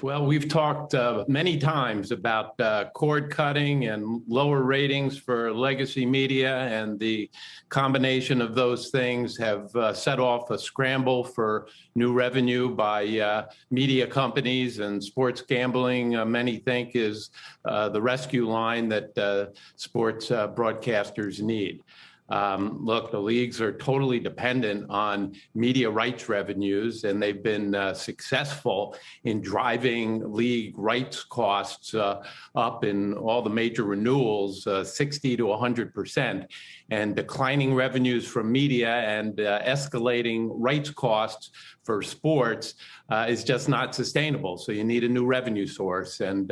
Well, we've talked many times about cord cutting and lower ratings for legacy media, and the combination of those things have set off a scramble for new revenue by media companies, and sports gambling, many think, is the rescue line that sports broadcasters need. Look, the leagues are totally dependent on media rights revenues, and they've been successful in driving league rights costs up in all the major renewals, 60 to 100%, and declining revenues from media and escalating rights costs for sports is just not sustainable. So you need a new revenue source, and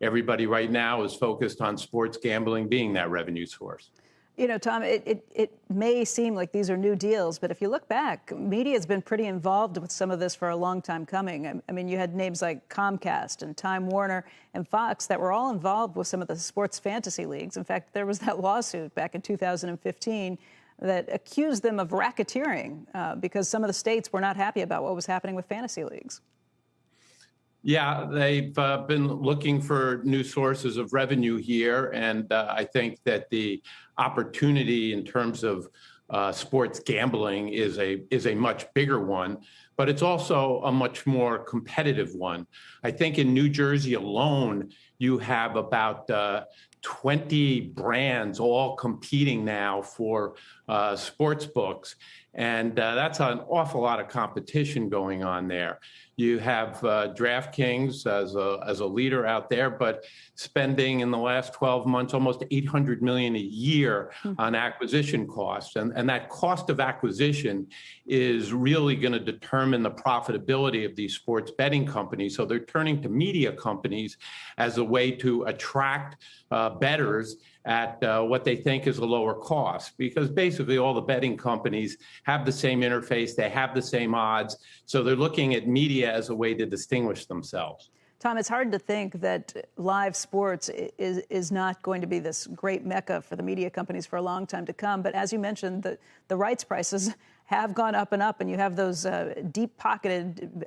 everybody right now is focused on sports gambling being that revenue source. You know, Tom, it may seem like these are new deals, but if you look back, media has been pretty involved with some of this for a long time coming. I mean, you had names like Comcast and Time Warner and Fox that were all involved with some of the sports fantasy leagues. In fact, there was that lawsuit back in 2015 that accused them of racketeering because some of the states were not happy about what was happening with fantasy leagues. Yeah, they've been looking for new sources of revenue here, and I think that the opportunity in terms of sports gambling is a much bigger one, but it's also a much more competitive one. I think in New Jersey alone, you have about 20 brands all competing now for sports books, and that's an awful lot of competition going on there. You have DraftKings as a leader out there, but spending in the last 12 months almost $800 million a year on acquisition costs. And that cost of acquisition is really going to determine the profitability of these sports betting companies. So they're turning to media companies as a way to attract bettors at what they think is a lower cost, because basically all the betting companies have the same interface, they have the same odds, so they're looking at media as a way to distinguish themselves. Tom, it's hard to think that live sports is not going to be this great mecca for the media companies for a long time to come, but as you mentioned, the rights prices have gone up, and you have those deep-pocketed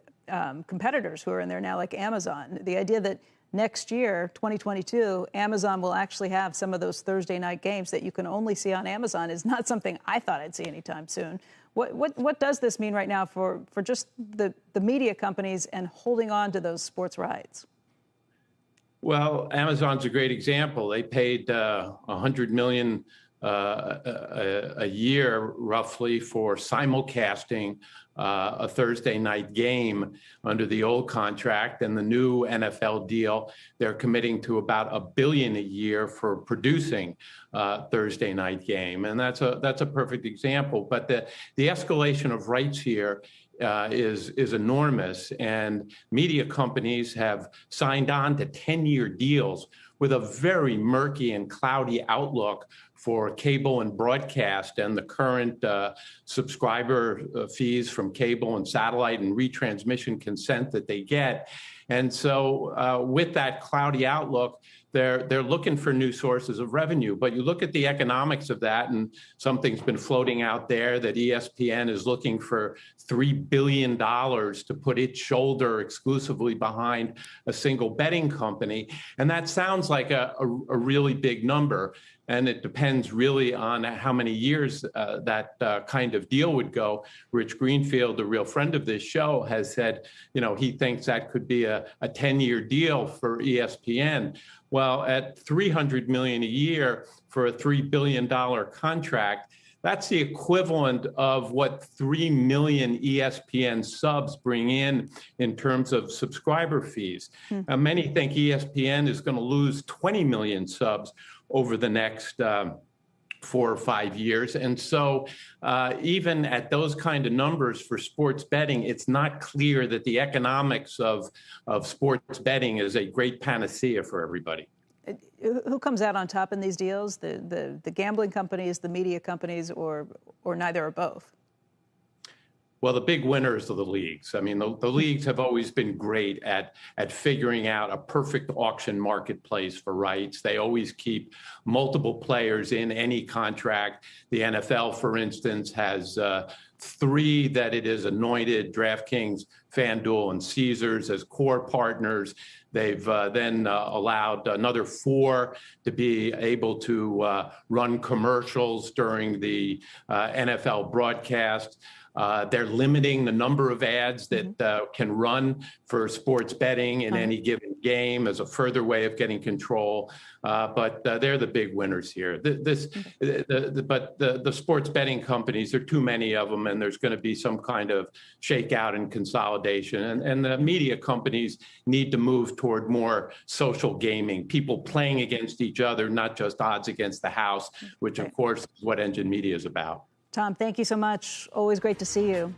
competitors who are in there now, like Amazon. The idea that next year, 2022, Amazon will actually have some of those Thursday night games that you can only see on Amazon is not something I thought I'd see anytime soon. What does this mean right now for just the media companies and holding on to those sports rights? Well, Amazon's a great example. They paid $100 million a year, roughly, for simulcasting a Thursday night game under the old contract, and the new NFL deal, they're committing to about $1 billion a year for producing Thursday night game, and that's a perfect example. But the escalation of rights here is enormous, and media companies have signed on to 10-year deals with a very murky and cloudy outlook for cable and broadcast, and the current subscriber fees from cable and satellite and retransmission consent that they get. And so with that cloudy outlook, they're looking for new sources of revenue. But you look at the economics of that, and something's been floating out there that ESPN is looking for $3 billion to put its shoulder exclusively behind a single betting company. And that sounds like a really big number. And it depends really on how many years that kind of deal would go. Rich Greenfield, a real friend of this show, has said, you know, he thinks that could be a 10-year deal for ESPN. Well, at $300 million a year for a $3 billion contract, that's the equivalent of what 3 million ESPN subs bring in terms of subscriber fees. Now, many think ESPN is going to lose 20 million subs over the next 4 or 5 years. And so even at those kind of numbers for sports betting, it's not clear that the economics of sports betting is a great panacea for everybody. Who comes out on top in these deals? The gambling companies, the media companies, or neither or both? Well, the big winners are the leagues. I mean, the leagues have always been great at figuring out a perfect auction marketplace for rights. They always keep multiple players in any contract. The NFL, for instance, has 3 that it has anointed DraftKings, FanDuel, and Caesars as core partners. They've then allowed another 4 to be able to run commercials during the NFL broadcast. They're limiting the number of ads that can run for sports betting in any given game as a further way of getting control. But they're the big winners here. But the sports betting companies, there are too many of them, and there's going to be some kind of shakeout and consolidation. And the media companies need to move toward more social gaming, people playing against each other, not just odds against the house, which, of course, is what Engine Media is about. Tom, thank you so much. Always great to see you.